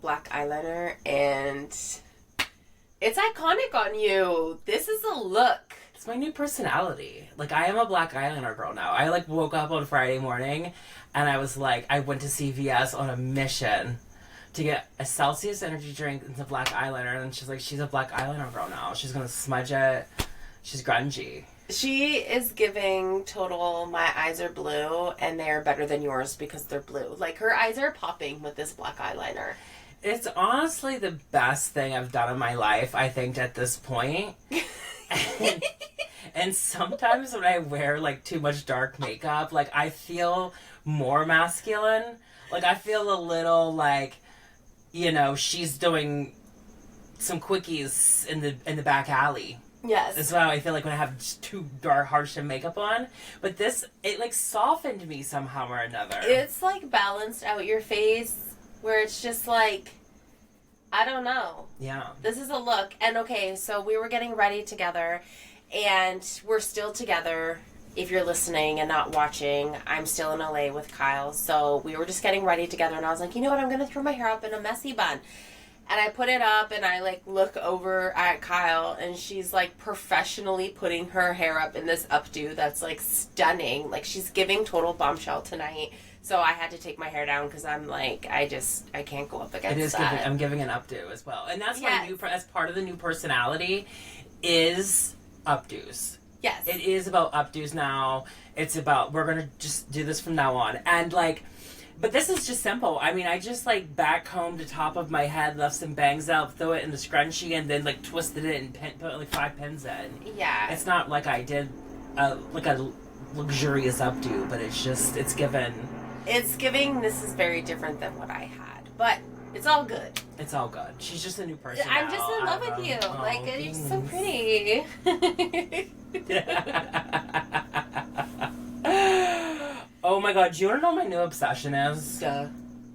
black eyeliner, and it's iconic on you. This is a look. It's my new personality. Like, I am a black eyeliner girl now. I, like, woke up on Friday morning, and I was like, I went to CVS on a mission to get a Celsius energy drink and some black eyeliner, and she's like, she's a black eyeliner girl now. She's gonna smudge it. She's grungy. She is giving total, my eyes are blue, and they are better than yours because they're blue. Like, her eyes are popping with this black eyeliner. It's honestly the best thing I've done in my life, I think, at this point. And sometimes when I wear, like, too much dark makeup, like, I feel more masculine. Like, I feel a little, like, you know, she's doing some quickies in the back alley. Yes. That's why I feel like when I have too dark, harsh makeup on. But this, it, like, softened me somehow or another. It's, like, balanced out your face, where it's just, like, I don't know. Yeah. This is a look. And, okay, so we were getting ready together, and we're still together. If you're listening and not watching, I'm still in LA with Kyle. So we were just getting ready together, and I was like, you know what? I'm going to throw my hair up in a messy bun. And I put it up, and I, like, look over at Kyle, and she's, like, professionally putting her hair up in this updo that's, like, stunning. Like, she's giving total bombshell tonight. So I had to take my hair down because I'm like, I can't go up against that. I'm giving an updo as well. And that's Yes. as part of the new personality is updos. Yes. It is about updos now. It's about, we're going to just do this from now on. And, like, but this is just simple. I mean, I just, like, back combed the top of my head, left some bangs out, throw it in the scrunchie, and then, like, twisted it and put, like, 5 pins in. Yeah. It's not like I did, like, a luxurious updo, but it's just, it's given. It's giving, this is very different than what I had. But it's all good. It's all good. She's just a new person. I'm just in love with you. Oh, Like, you're just so pretty. Oh my god, do you want to know what my new obsession is? Duh.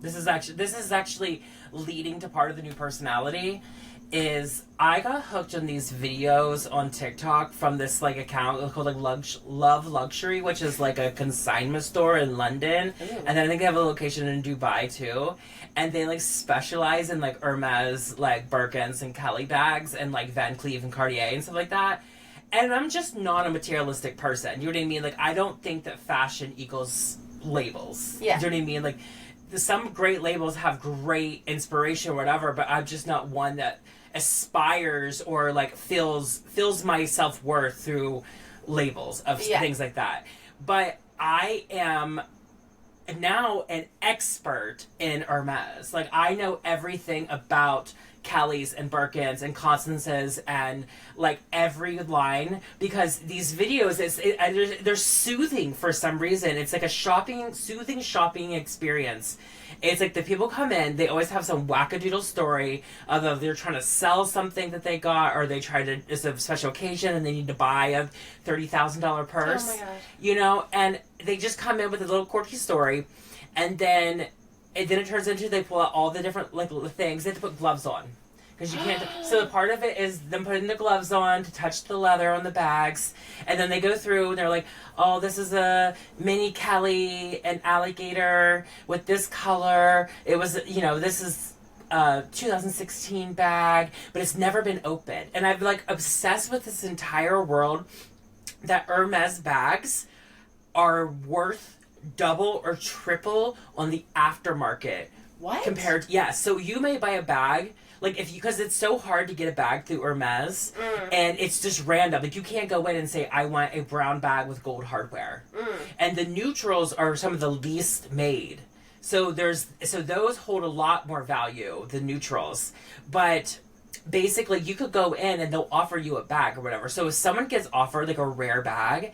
This is actually leading to part of the new personality. Is I got hooked on these videos on TikTok from this, like, account called, like, Love Luxury, which is, like, a consignment store in London. Ooh. And then I think they have a location in Dubai too. And they, like, specialize in, like, Hermes, like, Birkins and Kelly bags and, like, Van Cleef and Cartier and stuff like that. And I'm just not a materialistic person. You know what I mean? Like, I don't think that fashion equals labels. Yeah. You know what I mean? Like, some great labels have great inspiration or whatever, but I'm just not one that aspires or, like, feels my self-worth through labels of things like that. But I am now an expert in Hermes. Like, I know everything about Kelly's and Birkins and Constance's and, like, every line, because these videos, they're soothing for some reason. It's like a soothing shopping experience. It's like the people come in, they always have some wackadoodle story of if they're trying to sell something that they got, or they try to, it's a special occasion and they need to buy a $30,000 purse. Oh my gosh. You know, and they just come in with a little quirky story, and then it turns into, they pull out all the different, like, things. They have to put gloves on. Because you can't. So the part of it is them putting the gloves on to touch the leather on the bags. And then they go through and they're like, oh, this is a mini Kelly and alligator with this color. It was, you know, this is a 2016 bag, but it's never been opened. And I've, like, obsessed with this entire world that Hermes bags are worth double or triple on the aftermarket. What? Compared, yeah. So you may buy a bag, like, because it's so hard to get a bag through Hermes, and it's just random. Like, you can't go in and say, I want a brown bag with gold hardware. And the neutrals are some of the least made. So those hold a lot more value, the neutrals. But basically, you could go in and they'll offer you a bag or whatever. So if someone gets offered, like, a rare bag,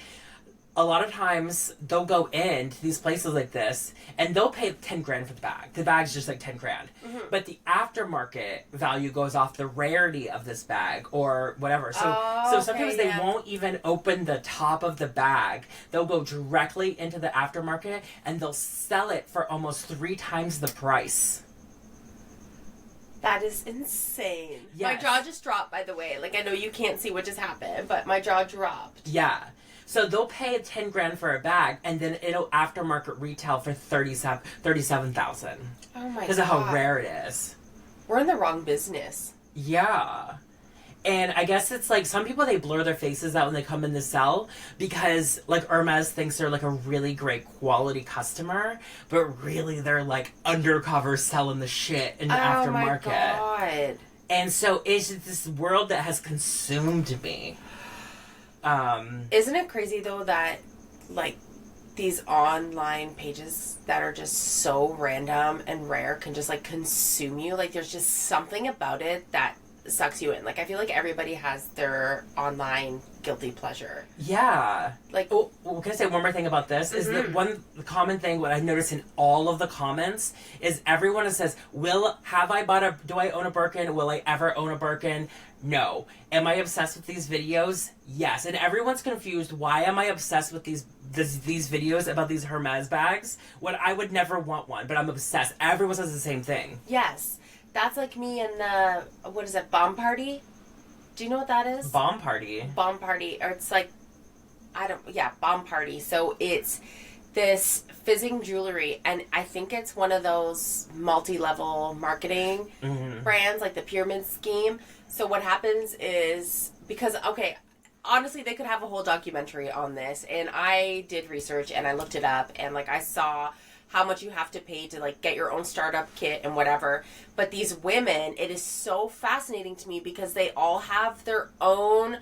a lot of times they'll go into these places like this and they'll pay 10 grand for the bag. The bag's just like 10 grand. But the aftermarket value goes off the rarity of this bag or whatever. So sometimes they won't even open the top of the bag. They'll go directly into the aftermarket and they'll sell it for almost 3 times the price. That is insane. Yes. My jaw just dropped, by the way. Like, I know you can't see what just happened, but my jaw dropped. Yeah. So they'll pay 10 grand for a bag, and then it'll aftermarket retail for $37,000. Oh my god. Because of how rare it is. we're in the wrong business. Yeah. And I guess it's like some people, they blur their faces out when they come in the cell because like Hermes thinks they're like a really great quality customer, but really they're like undercover selling the shit in the aftermarket. Oh my God. And so it's this world that has consumed me. Isn't it crazy though that like these online pages that are just so random and rare can just like consume you? Like there's just something about it that sucks you in. Like I feel like everybody has their online guilty pleasure. Yeah. Like, oh, can I say one more thing about this? Is that one common thing what I noticed in all of the comments is everyone says, do I own a Birkin? Will I ever own a Birkin? No. Am I obsessed with these videos? Yes. And everyone's confused. Why am I obsessed with these videos about these Hermes bags when I would never want one, but I'm obsessed? Everyone says the same thing. Yes. That's like me and the, what is it, Bomb Party? Do you know what that is? Bomb Party. Bomb Party. Or it's like, Bomb Party. So it's this fizzing jewelry. And I think it's one of those multi-level marketing brands, like the pyramid scheme. So what happens is, because, okay, honestly, they could have a whole documentary on this. And I did research and I looked it up. And like I saw how much you have to pay to like get your own startup kit and whatever. But these women, it is so fascinating to me because they all have their own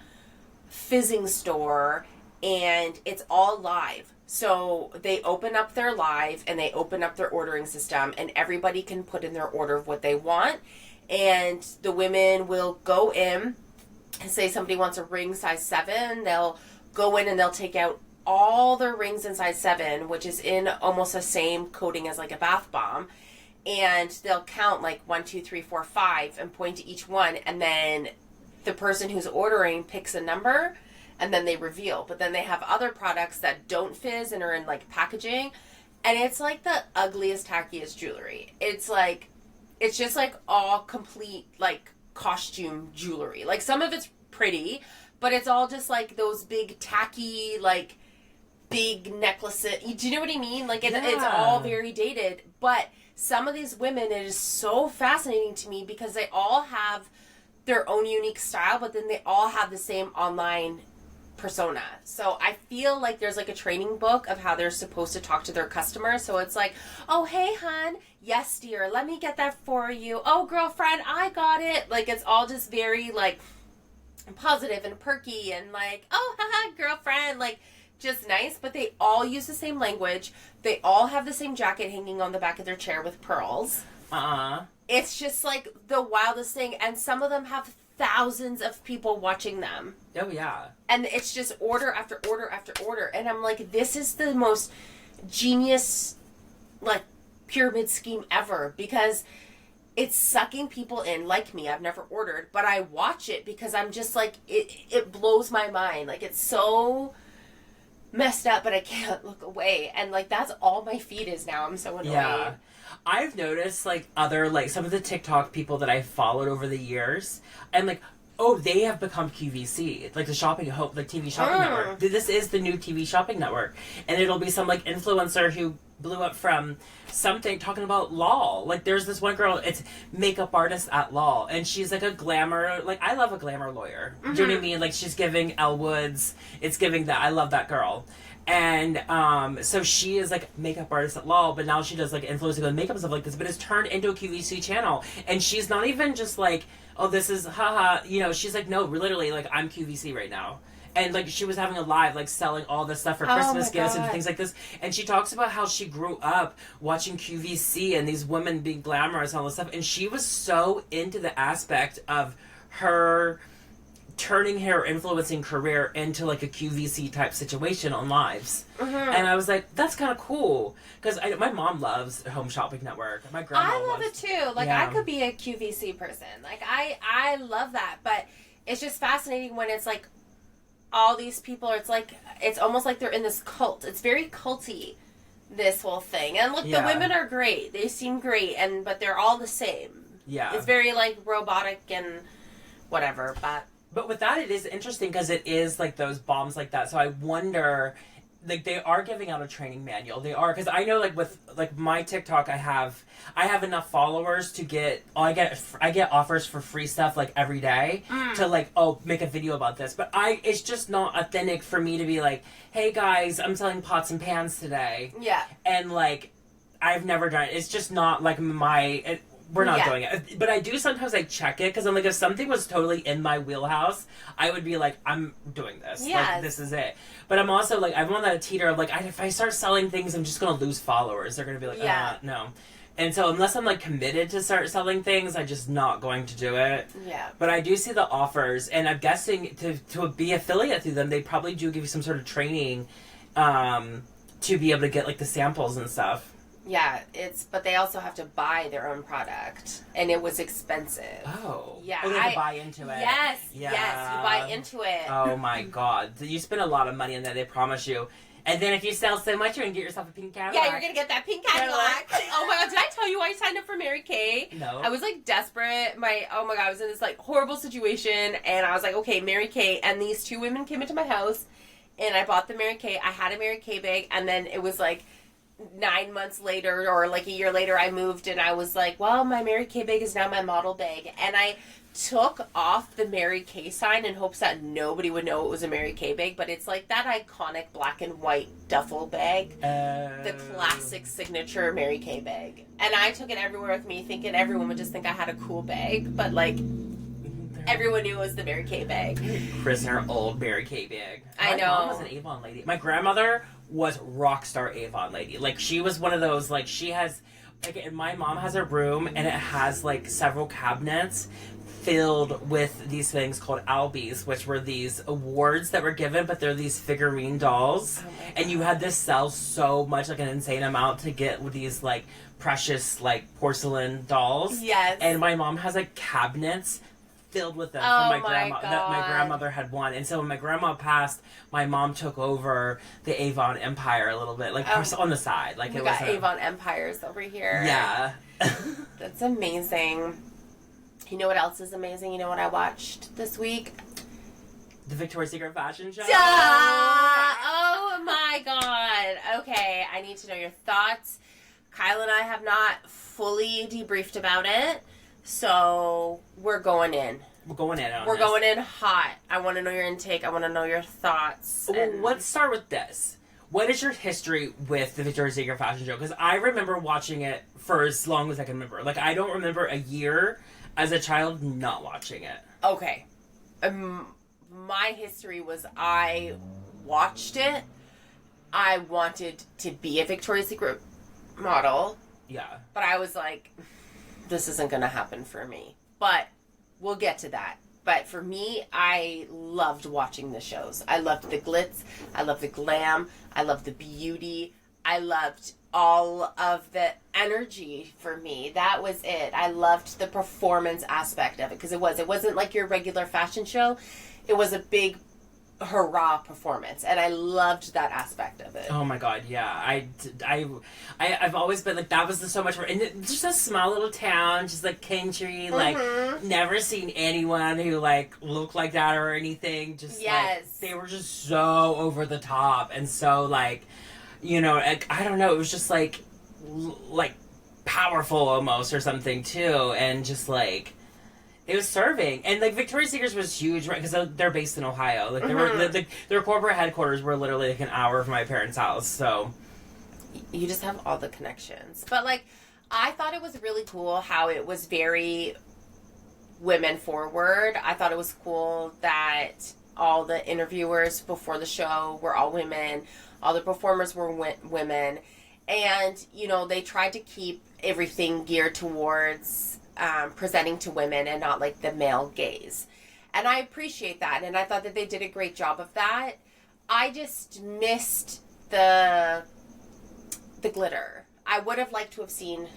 fizzing store and it's all live. So they open up their live and they open up their ordering system and everybody can put in their order of what they want. And the women will go in and say somebody wants a ring size 7. They'll go in and they'll take out all their rings in size 7, which is in almost the same coating as like a bath bomb, and they'll count like 1, 2, 3, 4, 5 and point to each one, and then the person who's ordering picks a number and then they reveal. But then they have other products that don't fizz and are in like packaging, and it's like the ugliest, tackiest jewelry. It's just like all complete like costume jewelry. Like some of it's pretty, but it's all just like those big tacky like big necklaces. Do you know what I mean? Like it's all very dated. But some of these women, it is so fascinating to me because they all have their own unique style, but then they all have the same online persona. So I feel like there's like a training book of how they're supposed to talk to their customers. So it's like, oh, hey, hon. Yes, dear. Let me get that for you. Oh, girlfriend, I got it. Like it's all just very like positive and perky and like, oh, haha, girlfriend. Like, just nice, but they all use the same language. They all have the same jacket hanging on the back of their chair with pearls. It's just like the wildest thing, and some of them have thousands of people watching them. Oh yeah. And it's just order after order after order, and I'm like, this is the most genius like pyramid scheme ever, because it's sucking people in like me. I've never ordered, but I watch it because I'm just like, it blows my mind. Like it's so messed up, but I can't look away, and like that's all my feed is now. I'm so annoyed. Yeah, I've noticed like other like some of the TikTok people that I've followed over the years, and like, oh, they have become QVC, like the TV shopping network. This is the new TV shopping network, and it'll be some like influencer who blew up from something talking about law. Like there's this one girl, it's makeup artist at law, and she's like a glamour, like I love a glamour lawyer. Do you know what I mean? Like she's giving Elle Woods, it's giving that. I love that girl. And so she is like makeup artist at law, but now she does like influencing with makeup and stuff like this, but it's turned into a QVC channel. And she's not even just like, oh, this is haha, you know, she's like, no, literally, like I'm QVC right now. And like she was having a live like selling all this stuff for Christmas gifts and things like this, and she talks about how she grew up watching QVC and these women being glamorous and all this stuff, and she was so into the aspect of her turning her influencing career into like a QVC type situation on lives. And I was like, that's kind of cool, because my mom loves Home Shopping Network. My grandma I love it too. Like I could be a QVC person. Like I love that, but it's just fascinating when it's like all these people are, it's almost like they're in this cult. It's very culty, this whole thing. And look, the women are great. They seem great, but they're all the same. Yeah. It's very like robotic and whatever, but with that, it is interesting because it is like those bombs like that. So I wonder like they are giving out a training manual. They are, because I know like with like my TikTok, I have enough followers to get I get offers for free stuff like every day to like make a video about this. But it's just not authentic for me to be like, hey guys, I'm selling pots and pans today. Yeah. And like I've never done it. It's just not like we're not doing it. But I do sometimes like check it because I'm like, if something was totally in my wheelhouse, I would be like, I'm doing this. Yes. Like, this is it. But I'm also like, I'm on that teeter of like, if I start selling things, I'm just going to lose followers. They're going to be like, no. And so unless I'm like committed to start selling things, I'm just not going to do it. Yeah. But I do see the offers, and I'm guessing to be affiliate through them, they probably do give you some sort of training to be able to get like the samples and stuff. Yeah, but they also have to buy their own product, and it was expensive. Oh. Yeah. Oh, they have to buy into it. Yes, Yeah. yes, you buy into it. Oh my god. You spend a lot of money on that, they promise you. And then if you sell so much, you're going to get yourself a pink Cadillac. Yeah, you're going to get that pink Cadillac. Oh my god, did I tell you I signed up for Mary Kay? No. I was like desperate. Oh my god, I was in this like horrible situation, and I was like, okay, Mary Kay, and these two women came into my house, and I bought the Mary Kay. I had a Mary Kay bag, and then it was like 9 months later or like a year later I moved, and I was like, well, my Mary Kay bag is now my model bag, and I took off the Mary Kay sign in hopes that nobody would know it was a Mary Kay bag, but it's like that iconic black and white duffel bag, the classic signature Mary Kay bag, and I took it everywhere with me thinking everyone would just think I had a cool bag, but like everyone knew it was the Mary Kay bag. Prisoner old Mary Kay bag. I know. My mom was an Avon lady. My grandmother was rock star Avon lady. Like, she was one of those, like, she has, like, and my mom has a room, and it has, like, several cabinets filled with these things called Albies, which were these awards that were given, but they're these figurine dolls. And you had to sell so much, like, an insane amount to get these, like, precious, like, porcelain dolls. Yes. And my mom has, like, cabinets filled with them Oh from my grandma. God. That my grandmother had one, and so when my grandma passed, my mom took over the Avon empire a little bit, like on the side. Like, We it got was Avon empires over here. Yeah. That's amazing. You know what else is amazing? You know what I watched this week? The Victoria's Secret fashion show. Duh! Oh my god. Okay, I need to know your thoughts. Kyle and I have not fully debriefed about it, so we're going in. We're going in on We're this. going in hot. I want to know your intake. I want to know your thoughts. Well, And let's start with this. What is your history with the Victoria's Secret fashion show? Because I remember watching it for as long as I can remember. Like, I don't remember a year as a child not watching it. Okay. My history was I watched it. I wanted to be a Victoria's Secret model, Yeah. but I was like, this isn't going to happen for me. But we'll get to that. But for me, I loved watching the shows. I loved the glitz. I loved the glam. I loved the beauty. I loved all of the energy for me. That was it. I loved the performance aspect of it because it wasn't like your regular fashion show. It was a big hurrah performance, and I loved that aspect of it. Oh my god, yeah. I've always been like, that was so much more. And just a small little town, just like country, like never seen anyone who like looked like that or anything. Just like, they were just so over the top and so like, you know, like, I don't know, it was just like powerful almost or something too, and just like, it was serving. And like Victoria's Secret was huge, right? Because they're based in Ohio. Like, they were, their corporate headquarters were literally like an hour from my parents' house. So you just have all the connections. But like, I thought it was really cool how it was very women forward. I thought it was cool that all the interviewers before the show were all women. All the performers were women. And, you know, they tried to keep everything geared towards presenting to women and not like the male gaze. And I appreciate that. And I thought that they did a great job of that. I just missed the glitter. I would have liked to have seen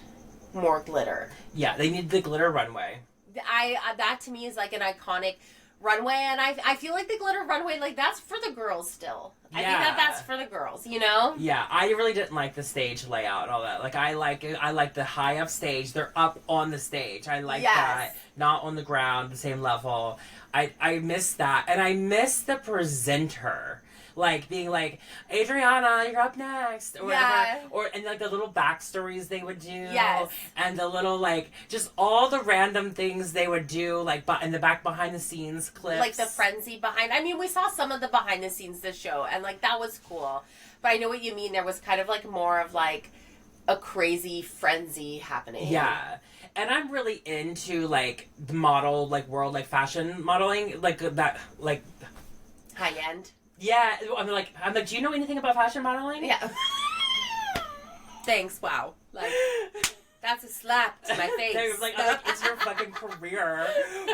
more glitter. yeah, they need the glitter runway. That to me is like an iconic runway, and I feel like the glitter runway, like, that's for the girls still. I think that's for the girls, you know? Yeah, I really didn't like the stage layout and all that. Like, I like the high up stage. They're up on the stage. I like that. Not on the ground, the same level. I miss that. And I miss the presenter. like being like, Adriana, you're up next, or Yeah. whatever, or and like the little backstories they would do, Yes. and the little like just all the random things they would do, like in the back behind the scenes clips, like the frenzy behind. I mean, we saw some of the behind the scenes this show, and like that was cool. But I know what you mean. There was kind of like more of like a crazy frenzy happening. Yeah. And I'm really into like the model, like world, like fashion modeling, like that, like High end. yeah. I'm like, do you know anything about fashion modeling? Yeah. Thanks. Wow. Like that's a slap to my face. I'm like, it's your fucking career.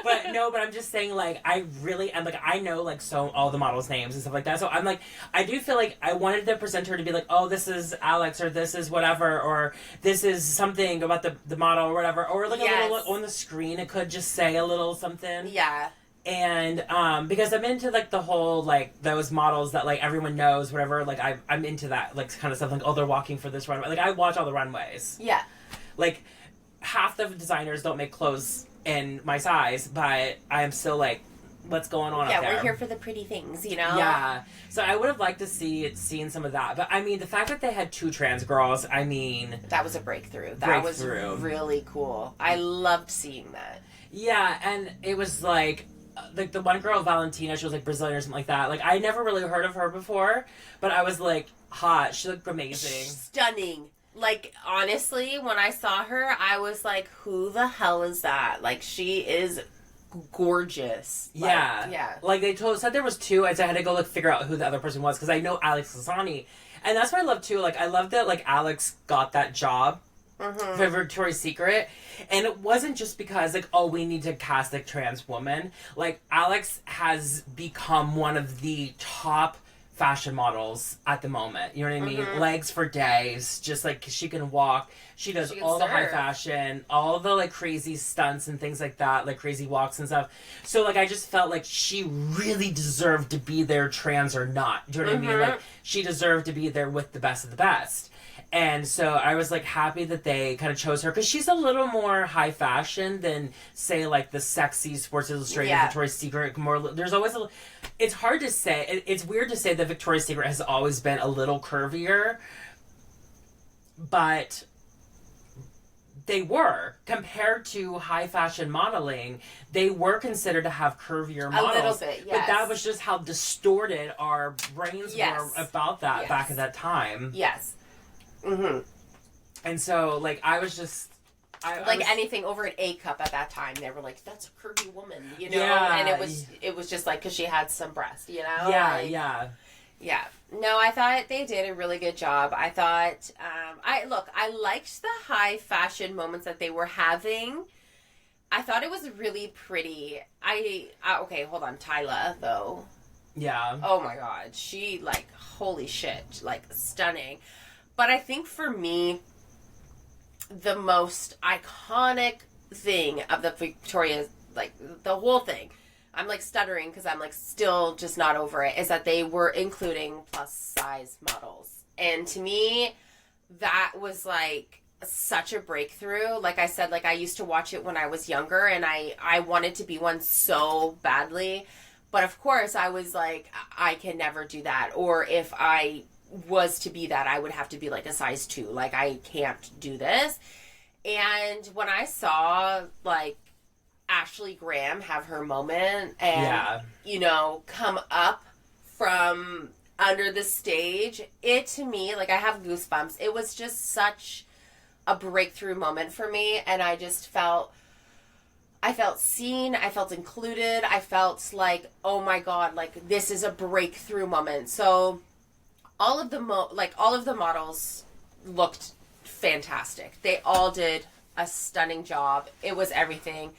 But I'm just saying, like, I really am, like, I know, like, so all the models' names and stuff like that. So I'm like, I do feel like I wanted the presenter to be like, oh, this is Alex, or this is whatever, or this is something about the model, or whatever. Or, like, Yes. a little on the screen, it could just say a little something. Yeah. And because I'm into like the whole like those models that like everyone knows, whatever, like I'm into that like kind of stuff, like, oh, they're walking for this runway, like I watch all the runways. Yeah. Like half the designers don't make clothes in my size, but I am still like, what's going on out there? Yeah, we're here for the pretty things, you know? Yeah. So I would have liked to seen some of that. But I mean, the fact that they had 2 trans girls, I mean, That was a breakthrough. That was really cool. I loved seeing that. Yeah, and it was like the one girl, Valentina, she was like Brazilian or something like that. Like I never really heard of her before, but I was like, hot. She looked amazing. Stunning. Like, honestly, when I saw her, I was like, who the hell is that? Like, she is gorgeous. Like, Yeah. yeah. Like, they said there was 2, and so I had to go, like, figure out who the other person was, because I know Alex Lasani. And that's what I love, too. Like, I love that, like, Alex got that job for Victoria's Secret. And it wasn't just because, like, oh, we need to cast a trans woman. Like, Alex has become one of the top fashion models at the moment. You know what I mean? Legs for days. Just, like, she can walk. She does all the high fashion, all the, like, crazy stunts and things like that, like, crazy walks and stuff. So, like, I just felt like she really deserved to be there, trans or not. Do you know what I mean? Like, she deserved to be there with the best of the best. And so I was, like, happy that they kind of chose her, because she's a little more high fashion than, say, like, the sexy Sports Illustrated, Victoria's Secret. There's always it's hard to say. It's weird to say that Victoria's Secret has always been a little curvier, but they were, compared to high fashion modeling, they were considered to have curvier models. A little bit, yes. But that was just how distorted our brains were about that back at that time. Yes. And so, like, I was just... anything over an A cup at that time, they were like, that's a curvy woman, you know? Yeah. And it was just like, because she had some breast, you know? Yeah, like, yeah. Yeah. No, I thought they did a really good job. I thought, I liked the high fashion moments that they were having. I thought it was really pretty. Okay, hold on. Tyla, though. Yeah. Oh my God. She, like, holy shit. Like, stunning. But I think for me, the most iconic thing of the Victoria's, like, the whole thing, I'm, like, stuttering because I'm, like, still just not over it, is that they were including plus-size models. And to me, that was, like, such a breakthrough. Like I said, like, I used to watch it when I was younger, and I wanted to be one so badly. But, of course, I was, like, I can never do that. Or if I was to be that, I would have to be, like, a size 2. Like, I can't do this. And when I saw, like, Ashley Graham have her moment and, you know, come up from under the stage, it, to me, like, I have goosebumps. It was just such a breakthrough moment for me, and I just felt... I felt seen, I felt included, I felt like, oh my God, like, this is a breakthrough moment. So, all of the models looked fantastic. They all did a stunning job. It was everything.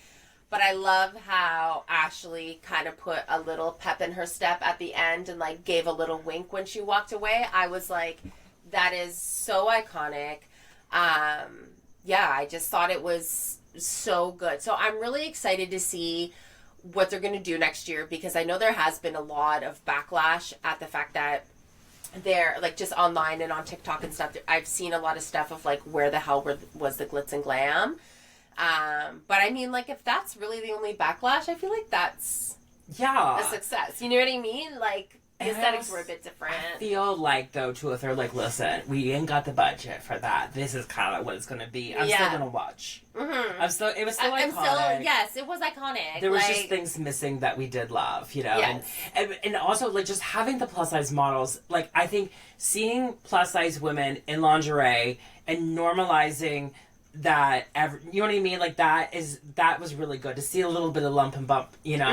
But I love how Ashley kind of put a little pep in her step at the end and, like, gave a little wink when she walked away. I was like, that is so iconic. Yeah, I just thought it was so good. So I'm really excited to see what they're going to do next year, because I know there has been a lot of backlash at the fact that they're, like, just online and on TikTok and stuff. I've seen a lot of stuff of, like, where the hell was the glitz and glam. But I mean, like, if that's really the only backlash, I feel like that's a success. You know what I mean? Like, The aesthetics were a bit different. I feel like, though, too, if they're like, listen, we ain't got the budget for that. This is kind of what it's going to be. I'm still going to watch. Mm-hmm. It was still iconic. Yes, it was iconic. There was just things missing that we did love, you know? Yes. And also, like, just having the plus-size models, like, I think seeing plus-size women in lingerie and normalizing that you know what I mean, like that was really good to see a little bit of lump and bump, you know,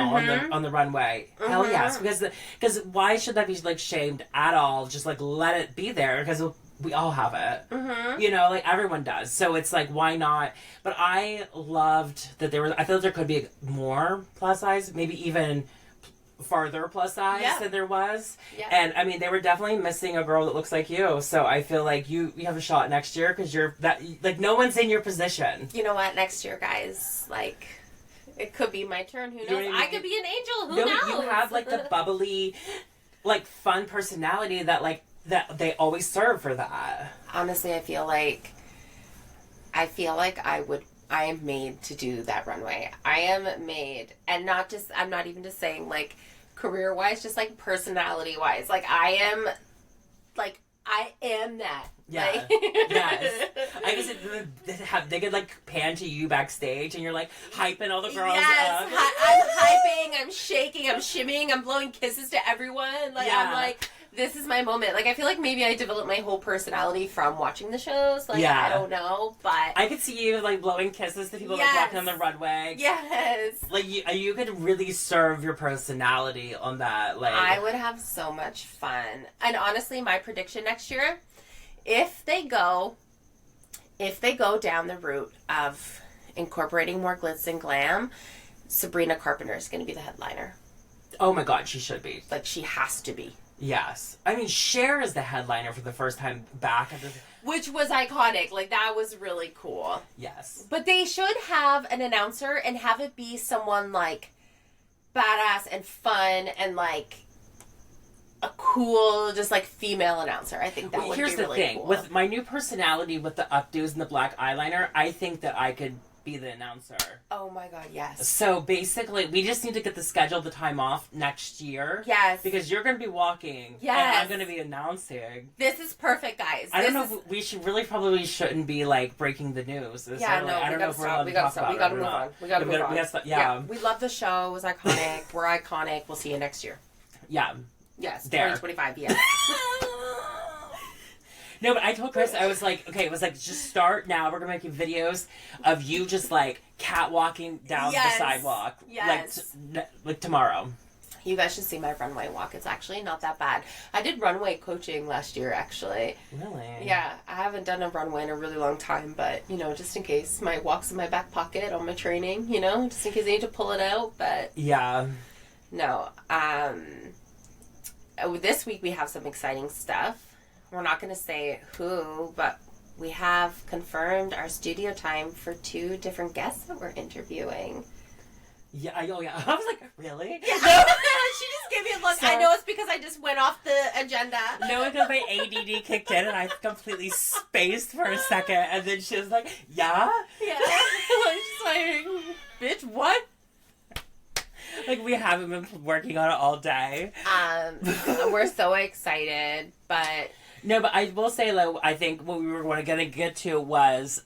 on the runway. Hell yes, because why should that be like shamed at all? Just like let it be there, because we all have it, you know, like everyone does. So it's like, why not? But I loved that I feel like there could be more plus size, maybe even farther plus size than there was. And I mean, they were definitely missing a girl that looks like you. So I feel like you have a shot next year, because you're that, like, no one's in your position. You know what? Next year, guys, like, it could be my turn. Who knows? You know what I mean? I could be an angel. Who knows? You have like the bubbly, like, fun personality that they always serve for that. Honestly, I feel like I am made to do that runway. I am made, and I'm not even just saying like career wise, just like personality wise. Like I am that. Yeah. Like, yes. I guess they could like pan to you backstage, and you're like hyping all the girls up. I'm hyping, I'm shaking, I'm shimmying, I'm blowing kisses to everyone. Like I'm like, this is my moment. Like, I feel like maybe I developed my whole personality from watching the shows. Like, I don't know, but I could see you like blowing kisses to people like walking on the runway. Yes. Like you could really serve your personality on that. Like, I would have so much fun. And honestly, my prediction next year, if they go down the route of incorporating more glitz and glam, Sabrina Carpenter is going to be the headliner. Oh my God, she should be. Like, she has to be. Yes. I mean, Cher is the headliner for the first time back. Which was iconic. Like, that was really cool. Yes. But they should have an announcer and have it be someone, like, badass and fun and, like, a cool, just, like, female announcer. I think that would be really cool. Here's the thing. With my new personality with the updos and the black eyeliner, I think that I could be the announcer. Oh my God, yes. So basically, we just need to get the schedule, the time off next year. Yes. Because you're going to be walking. Yes. And I'm going to be announcing. This is perfect, guys. I don't know if we probably shouldn't be like breaking the news. Yeah, no, I don't know if we're allowed to talk about it. We gotta move on. We gotta move on. Yeah. We love the show. It was iconic. We're iconic. We'll see you next year. Yeah. Yes. There. 2025, yes. No, but I told Chris, I was like, okay, it was like, just start now. We're going to make videos of you just like catwalking down the sidewalk. Yes. Like tomorrow. You guys should see my runway walk. It's actually not that bad. I did runway coaching last year, actually. Really? Yeah. I haven't done a runway in a really long time, but, you know, just in case. My walk's in my back pocket on my training, you know, just in case I need to pull it out, but... Yeah. No. This week we have some exciting stuff. We're not going to say who, but we have confirmed our studio time for 2 different guests that we're interviewing. Yeah, I was like, really? Yeah. She just gave me a look. So, I know it's because I just went off the agenda. No, because my ADD kicked in and I completely spaced for a second, and then she was like, yeah? Yeah. I'm just like, bitch, what? Like, we haven't been working on it all day. We're so excited, but... No, but I will say, though, I think what we were going to get to was,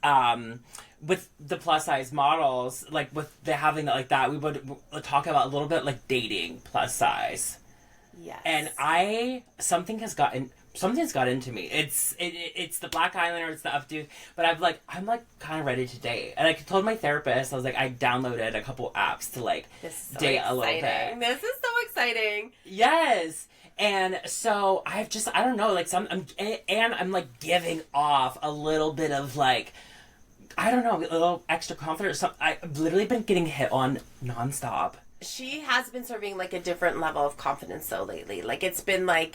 with the plus size models, like with the having like that, we would talk about a little bit like dating plus size. Yes. And something's got into me. It's the black eyeliner, it's the updo, but I'm like kind of ready to date. And I told my therapist, I was like, I downloaded a couple apps to like date a little bit. This is so exciting. Yes. And so I don't know, like I'm like giving off a little bit of like, I don't know, a little extra confidence. I've literally been getting hit on nonstop. She has been serving like a different level of confidence though lately. Like it's been like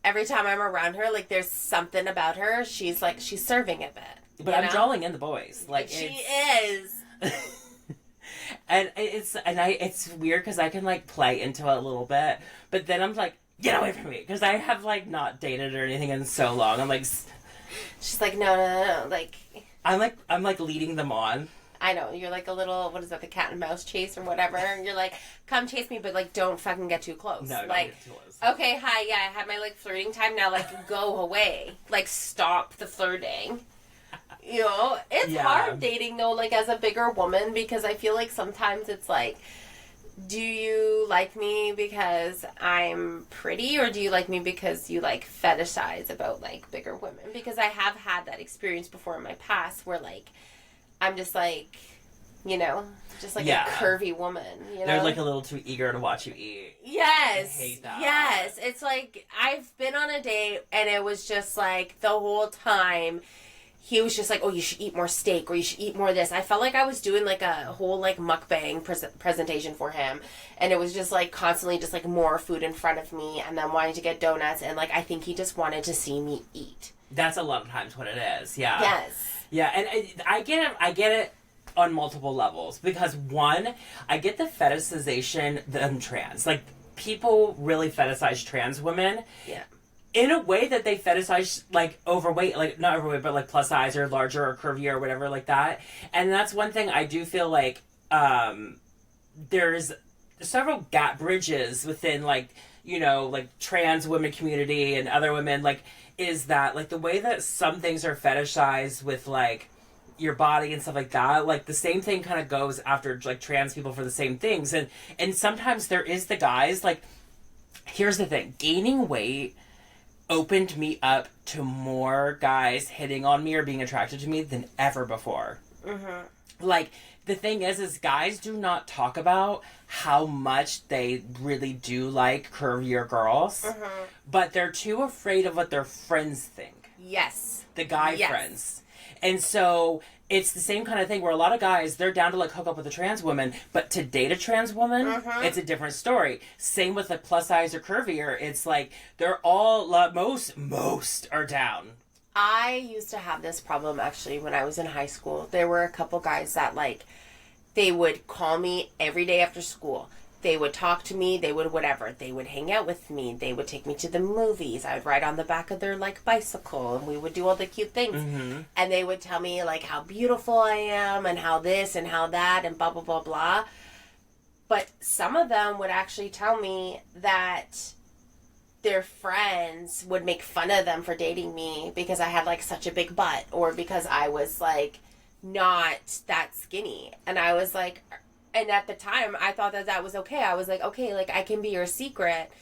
every time I'm around her, like there's something about her. She's serving it a bit. But I'm drawing in the boys. Like she is. And it's weird because I can like play into it a little bit, but then I'm like, get away from me, because I have like not dated or anything in so long. I'm like, she's like, no, like. I'm like leading them on. I know, you're like a little, what is that, the cat and mouse chase or whatever, and you're like, come chase me, but like, don't fucking get too close. No, don't like, get too close. Okay, hi, yeah, I had my like flirting time, now like, go away. Like, stop the flirting. You know, it's hard dating though, like as a bigger woman, because I feel like sometimes it's like, do you like me because I'm pretty, or do you like me because you like fetishize about like bigger women? Because I have had that experience before in my past where like I'm just like, you know, just like a curvy woman, you know? They're like a little too eager to watch you eat. Yes. I hate that. Yes. It's like I've been on a date and it was just like the whole time he was just like, oh, you should eat more steak, or you should eat more of this. I felt like I was doing like a whole like mukbang presentation for him. And it was just like constantly just like more food in front of me and then wanting to get donuts. And like, I think he just wanted to see me eat. That's a lot of times what it is. Yeah. Yes. Yeah. And I get it on multiple levels, because one, I get the fetishization of trans. Like, people really fetishize trans women. Yeah. In a way that they fetishize, like, overweight, like, not overweight, but, like, plus size or larger or curvier or whatever like that. And that's one thing I do feel like there's several gap bridges within, like, you know, like, trans women community and other women, like, is that, like, the way that some things are fetishized with, like, your body and stuff like that, like, the same thing kind of goes after, like, trans people for the same things. And sometimes there is the guys, like, here's the thing, gaining weight opened me up to more guys hitting on me or being attracted to me than ever before. Mm-hmm. Like, the thing is guys do not talk about how much they really do like curvier girls, but they're too afraid of what their friends think. Yes. The guy friends. And so it's the same kind of thing where a lot of guys, they're down to like hook up with a trans woman, but to date a trans woman, it's a different story. Same with like plus size or curvier. It's like they're all, most are down. I used to have this problem actually when I was in high school. There were a couple guys that like, they would call me every day after school. They would talk to me, they would whatever. They would hang out with me. They would take me to the movies. I would ride on the back of their like bicycle and we would do all the cute things. Mm-hmm. And they would tell me like how beautiful I am and how this and how that and blah, blah, blah, blah. But some of them would actually tell me that their friends would make fun of them for dating me because I had like such a big butt or because I was like not that skinny. And I was like... And at the time, I thought that that was okay. I was like, okay, like, I can be your secret.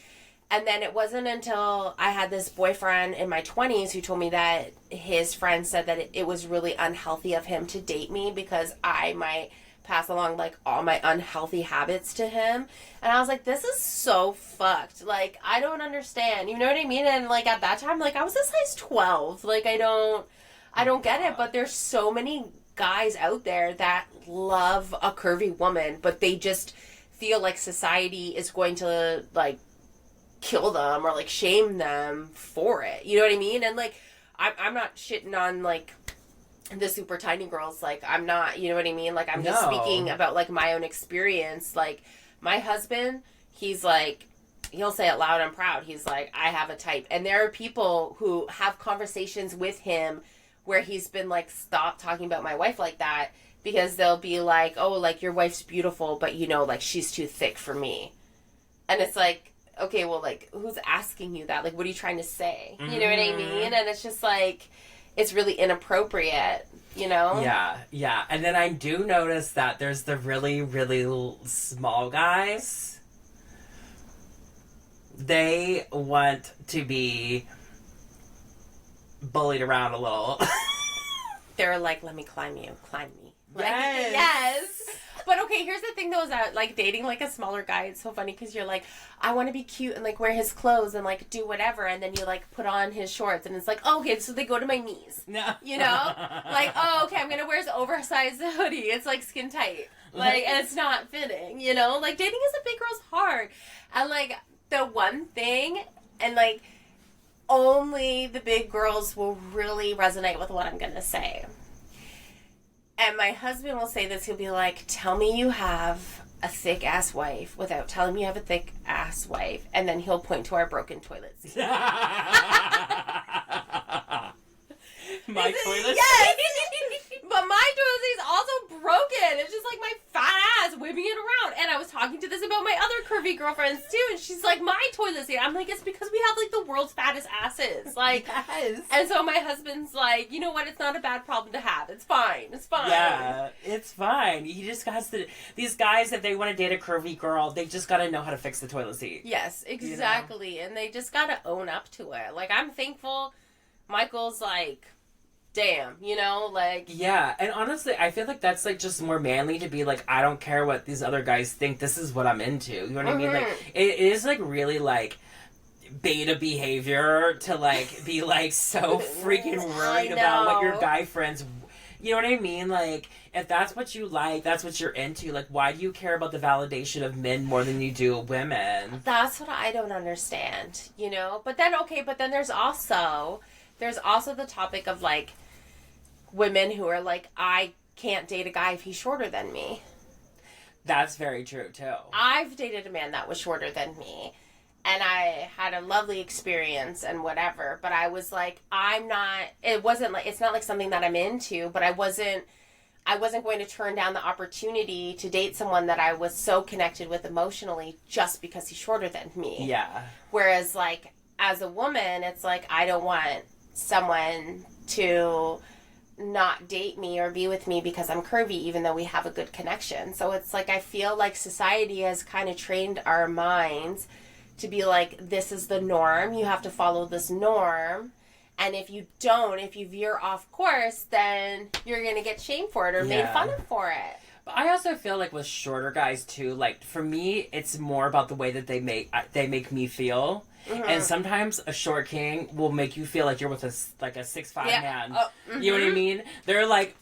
And then it wasn't until I had this boyfriend in my 20s who told me that his friend said that it was really unhealthy of him to date me because I might pass along, like, all my unhealthy habits to him. And I was like, this is so fucked. Like, I don't understand. You know what I mean? And, like, at that time, like, I was a size 12. Like, I don't get it. But there's so many guys out there that love a curvy woman, but they just feel like society is going to like kill them or like shame them for it. You know what I mean? And like I'm not shitting on like the super tiny girls. Like I'm not, you know what I mean? Like I'm just speaking about like my own experience. Like my husband, he's like, he'll say it loud and proud. He's like, I have a type. And there are people who have conversations with him where he's been like, stop talking about my wife like that, because they'll be like, oh, like your wife's beautiful, but you know, like she's too thick for me. And it's like, okay, well, like who's asking you that? Like, what are you trying to say? You know what I mean? And it's just like, it's really inappropriate, you know? Yeah. And then I do notice that there's the really, really small guys. They want to be bullied around a little. They're like, let me climb you. Climb me. Like, yes. Yes. But okay, here's the thing though, is that like dating like a smaller guy, it's so funny because you're like, I want to be cute and like wear his clothes and like do whatever, and then you like put on his shorts and it's like, oh, okay, so they go to my knees. No. You know? Like, oh, okay, I'm gonna wear his oversized hoodie. It's like skin tight. Like, and it's not fitting, you know? Like dating is a big girl's heart. And like the one thing, and like only the big girls will really resonate with what I'm gonna say. And my husband will say this, he'll be like, tell me you have a thick ass wife without telling me you have a thick ass wife, and then he'll point to our broken toilet seat. My toilet Yes! But my toilet seat is also broken. talking to this about my other curvy girlfriends too, and she's like, my toilet seat. I'm like, it's because we have like the world's fattest asses. Like, yes. And so my husband's like, you know what? It's not a bad problem to have. It's fine. It's fine. Yeah, it's fine. He just has to. These guys, if they want to date a curvy girl, they just got to know how to fix the toilet seat. Yes, exactly. You know? And they just got to own up to it. Like, I'm thankful Michael's like, damn, you know, like... Yeah, and honestly, I feel like that's, like, just more manly to be like, I don't care what these other guys think, this is what I'm into, you know what I mean? Like, it is, like, really, like, beta behavior to, like, be, like, so freaking worried about what your guy friends... You know what I mean? Like, if that's what you like, that's what you're into, like, why do you care about the validation of men more than you do women? That's what I don't understand, you know? But then, there's also the topic of, like, women who are like, I can't date a guy if he's shorter than me. That's very true, too. I've dated a man that was shorter than me, and I had a lovely experience and whatever, but I was like, it's not like something that I'm into, but I wasn't going to turn down the opportunity to date someone that I was so connected with emotionally just because he's shorter than me. Yeah. Whereas, like, as a woman, it's like, I don't want someone to not date me or be with me because I'm curvy, even though we have a good connection. So it's like, I feel like society has kind of trained our minds to be like, this is the norm, you have to follow this norm, and if you veer off course, then you're gonna get shamed for it or made fun of for it. But I also feel like with shorter guys too, like, for me, it's more about the way that they make me feel. Mm-hmm. And sometimes a short king will make you feel like you're with a 6'5" man. You know what I mean? They're like,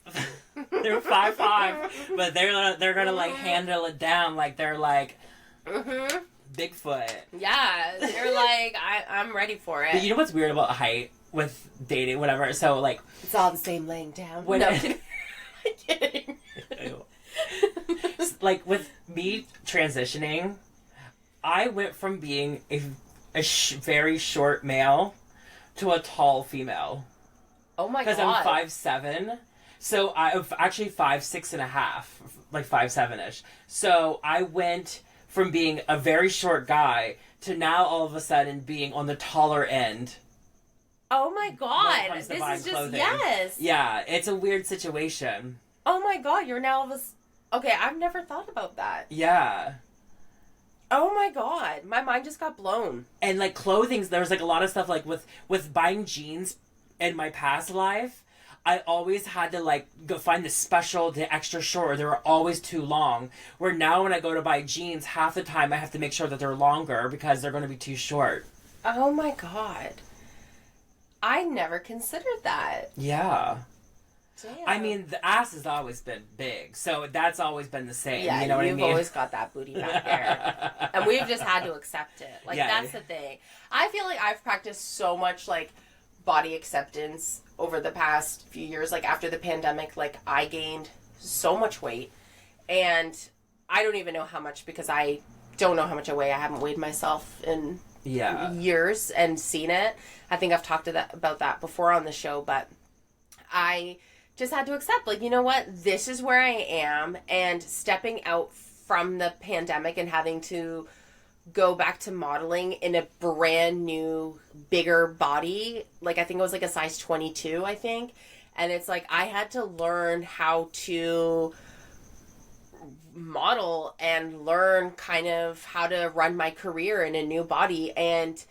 they're 5'5", but they're gonna like handle it down like they're like Bigfoot. Yeah, they're like, I'm ready for it. But you know what's weird about height with dating, whatever? So like, it's all the same laying down. When no, I'm kidding. Like with me transitioning, I went from being a very short male to a tall female. Oh my god! Because I'm 5'7", so I'm actually 5'6.5", like 5'7"-ish. So I went from being a very short guy to now all of a sudden being on the taller end. Oh my god! This is just clothing. Yes. Yeah, it's a weird situation. Oh my god! You're now okay. I've never thought about that. Yeah. Oh my god, my mind just got blown. And like clothing, there's like a lot of stuff like with buying jeans in my past life, I always had to like go find the special, the extra short, or they were always too long. Where now when I go to buy jeans, half the time I have to make sure that they're longer because they're going to be too short. Oh my god. I never considered that. Yeah. Damn. I mean, the ass has always been big, so that's always been the same. Yeah, you know what I mean? You've always got that booty back there. And we've just had to accept it. Like, that's the thing. I feel like I've practiced so much, like, body acceptance over the past few years. Like, after the pandemic, like, I gained so much weight. And I don't even know how much because I don't know how much I weigh. I haven't weighed myself in years and seen it. I think I've talked about that before on the show, but I just had to accept, like, you know what, this is where I am, and stepping out from the pandemic and having to go back to modeling in a brand new, bigger body, like, I think it was like a size 22, I think, and it's like, I had to learn how to model and learn kind of how to run my career in a new body, and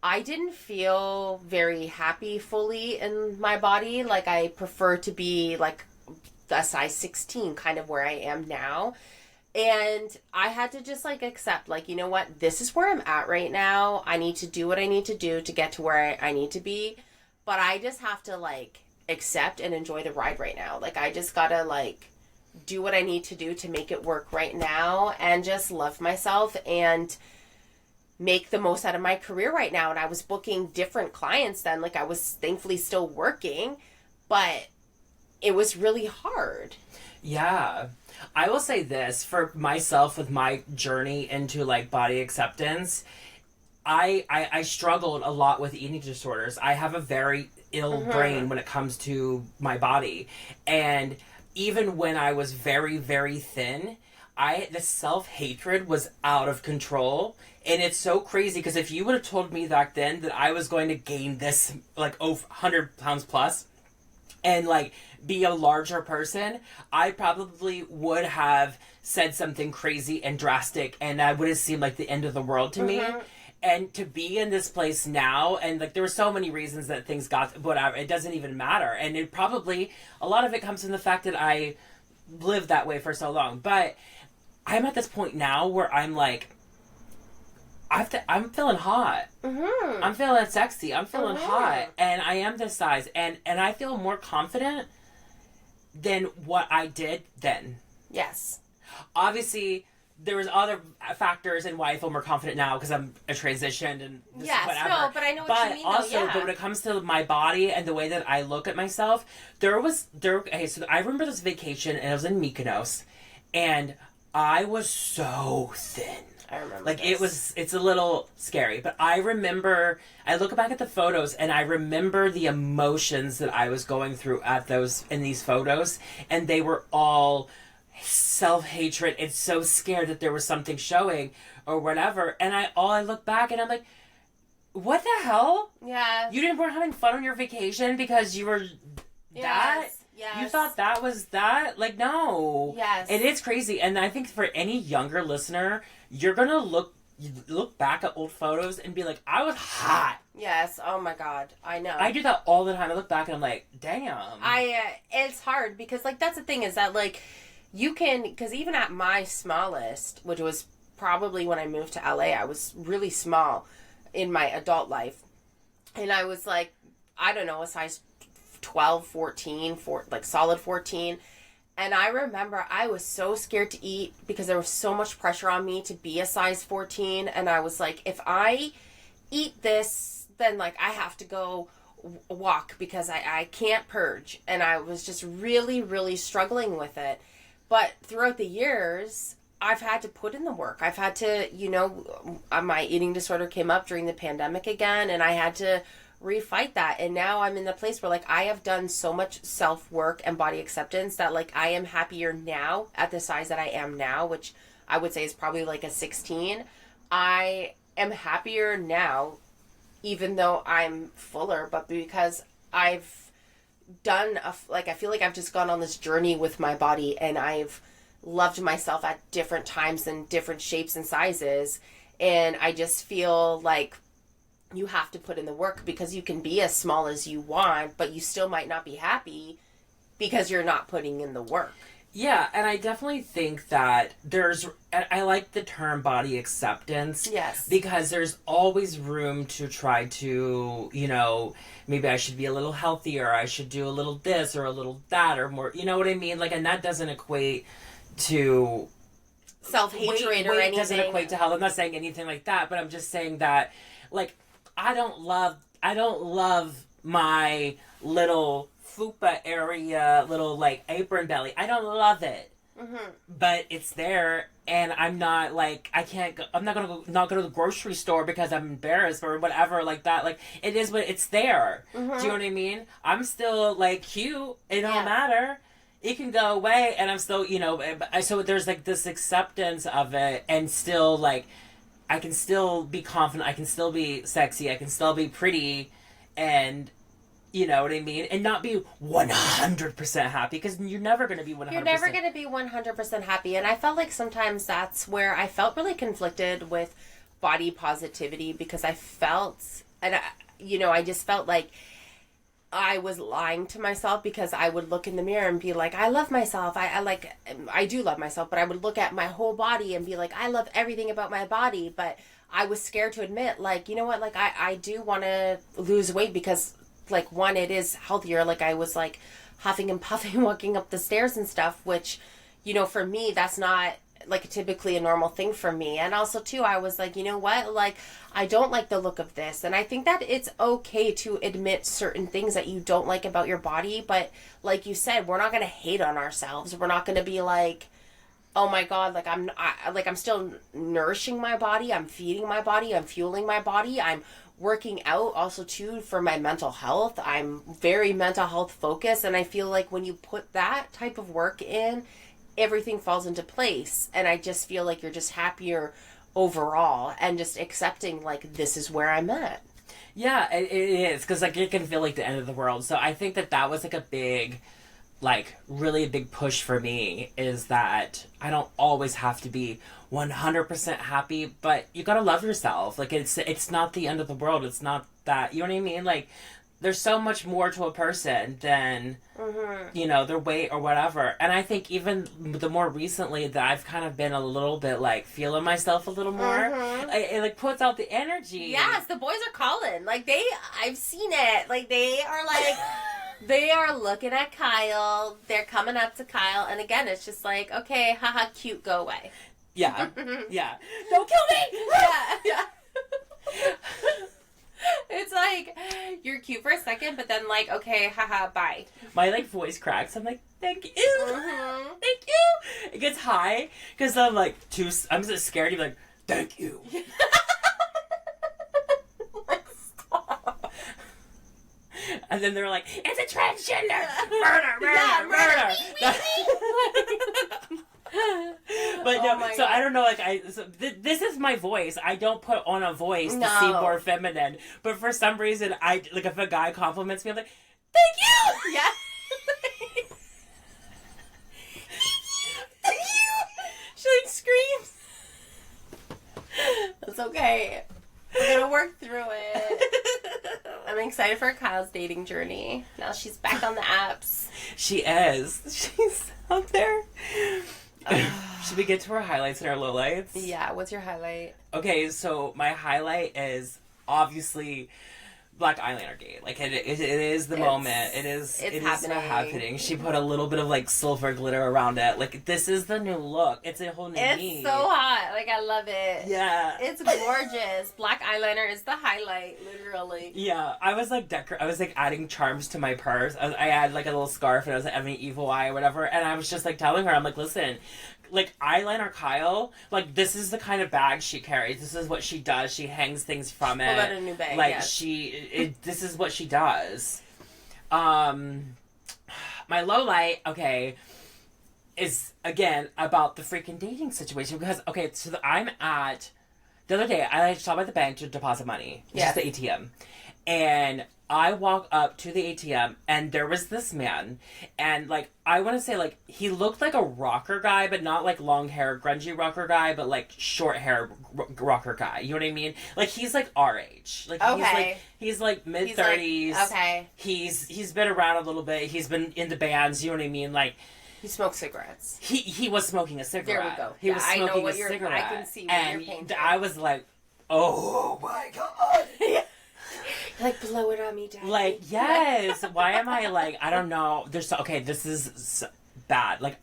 I didn't feel very happy fully in my body. Like, I prefer to be like a size 16, kind of where I am now. And I had to just like accept, like, you know what, this is where I'm at right now. I need to do what I need to do to get to where I need to be. But I just have to like accept and enjoy the ride right now. Like, I just gotta like do what I need to do to make it work right now and just love myself and make the most out of my career right now. And I was booking different clients then. Like, I was thankfully still working, but it was really hard. Yeah. I will say this, for myself with my journey into like body acceptance, I struggled a lot with eating disorders. I have a very ill brain when it comes to my body. And even when I was very, very thin, the self-hatred was out of control. And it's so crazy because if you would have told me back then that I was going to gain this, like, 100 pounds plus and, like, be a larger person, I probably would have said something crazy and drastic, and that would have seemed like the end of the world to me. And to be in this place now, and, like, there were so many reasons that things got, whatever, it doesn't even matter. And it probably, a lot of it comes from the fact that I lived that way for so long. But I'm at this point now where I'm like, I'm feeling hot. I'm feeling sexy. I'm feeling hot. And I am this size. And I feel more confident than what I did then. Yes. Obviously, there was other factors in why I feel more confident now because I'm a transitioned and this whatever. No, but I know what you mean. But when it comes to my body and the way that I look at myself, okay, so I remember this vacation and I was in Mykonos and I was so thin. I remember like this. It's a little scary, but I look back at the photos and I remember the emotions that I was going through in these photos, and they were all self-hatred and so scared that there was something showing or whatever. And I look back and I'm like, what the hell? Yeah. You weren't having fun on your vacation because you were that? Yes. You thought that was that? Like, no. Yes. It is crazy. And I think for any younger listener, you're going to look back at old photos and be like, I was hot. Yes. Oh my God. I know. I do that all the time. I look back and I'm like, damn. It's hard because, like, that's the thing is that, like, you can, because even at my smallest, which was probably when I moved to LA, I was really small in my adult life. And I was like, I don't know, a size 12, 14, like solid 14. And I remember I was so scared to eat because there was so much pressure on me to be a size 14. And I was like, if I eat this, then, like, I have to go walk because I can't purge. And I was just really, really struggling with it. But throughout the years, I've had to put in the work. I've had to, my eating disorder came up during the pandemic again, and I had to refight that. And now I'm in the place where, like, I have done so much self-work and body acceptance that, like, I am happier now at the size that I am now, which I would say is probably like a 16. I am happier now, even though I'm fuller, but because I've done I feel like I've just gone on this journey with my body, and I've loved myself at different times and different shapes and sizes, and I just feel like you have to put in the work because you can be as small as you want, but you still might not be happy because you're not putting in the work. Yeah, and I definitely think that I like the term body acceptance. Yes. Because there's always room to try to, maybe I should be a little healthier, I should do a little this or a little that or more, you know what I mean? Like, and that doesn't equate to self-hatred or anything. Doesn't equate to health. I'm not saying anything like that, but I'm just saying that, like, I don't love my little fupa area, little, like, apron belly. I don't love it. But it's there, and I'm not, like, I'm not gonna go to the grocery store because I'm embarrassed or whatever like that. Like, it is what it's there. Do you know what I mean? I'm still, like, cute. It don't matter. It can go away, and I'm still, so there's, like, this acceptance of it, and still, like, I can still be confident, I can still be sexy, I can still be pretty, and you know what I mean? And not be 100% happy, because you're never going to be 100%. You're never going to be 100% happy. And I felt like sometimes that's where I felt really conflicted with body positivity, because I felt, and I just felt like I was lying to myself, because I would look in the mirror and be like, I love myself. I do love myself, but I would look at my whole body and be like, I love everything about my body. But I was scared to admit, like, you know what, like, I do want to lose weight because, like, one, it is healthier. Like, I was, like, huffing and puffing walking up the stairs and stuff, which, for me, that's not, like, typically a normal thing for me. And also, too, I was like, you know what, like, I don't like the look of this. And I think that it's okay to admit certain things that you don't like about your body. But like you said, we're not going to hate on ourselves. We're not going to be like, oh my God, like, I'm still nourishing my body. I'm feeding my body. I'm fueling my body. I'm working out also too for my mental health. I'm very mental health focused, and I feel like when you put that type of work in, everything falls into place. And I just feel like you're just happier overall and just accepting, like, this is where I'm at. Yeah, it is, because, like, it can feel like the end of the world. So I think that was, like, a big, like, really a big push for me, is that I don't always have to be 100% happy, but you gotta love yourself. Like, it's not the end of the world. It's not that, you know what I mean? Like, there's so much more to a person than, you know, their weight or whatever. And I think even the more recently that I've kind of been a little bit, like, feeling myself a little more, it, like, puts out the energy. Yes, the boys are calling. Like, I've seen it. Like, they are, like, they are looking at Kyle. They're coming up to Kyle. And again, it's just like, okay, haha, cute, go away. Yeah. Yeah. Don't kill me! Yeah. It's like, you're cute for a second, but then, like, okay, haha, bye. My, like, voice cracks. I'm like, thank you. Thank you. It gets high because I'm, like, I'm just scared to be like, thank you. Like, stop. And then they're like, it's a transgender. Murder. But no, so God. I don't know, like, this is my voice. I don't put on a voice to seem more feminine. But for some reason, like, if a guy compliments me, I'm like, thank you! Yeah. Thank you! She, like, screams. That's okay. We're gonna work through it. I'm excited for Kyle's dating journey. Now she's back on the apps. She is. She's out there. Should we get to our highlights and our lowlights? Yeah, what's your highlight? Okay, so my highlight is obviously Black Eyeliner Gate. Like, it is the moment. It is happening. She put a little bit of, like, silver glitter around it. Like, this is the new look. It's a whole new me. It's so hot. Like, I love it. Yeah. It's gorgeous. Black eyeliner is the highlight, literally. Yeah. I was, like, adding charms to my purse. I had, like, a little scarf, and I was, like, having an evil eye or whatever. And I was just, like, telling her, I'm like, listen, like, Eyeliner Kyle, like, this is the kind of bag she carries. This is what she does. She hangs things from it. Pulled out a new bag, like, yes. This is what she does. My low light, okay, is, again, about the freaking dating situation. Because, okay, so the other day, I stopped at the bank to deposit money. Just the ATM. And I walk up to the ATM, and there was this man, and, like, I want to say, like, he looked like a rocker guy, but not, like, long hair, grungy rocker guy, but, like, short hair rocker guy. You know what I mean? Like, he's, like, our age. Like, okay. He's like, mid-30s. Like, okay. He's been around a little bit. He's been in the bands, you know what I mean? Like, he smokes cigarettes. He was smoking a cigarette. There we go. He was smoking a cigarette. I can see what and you're painting. I was like, oh, my God. Like, blow it on me, Daddy. Like, yes. Why am I, like, I don't know. Okay, this is bad. Like,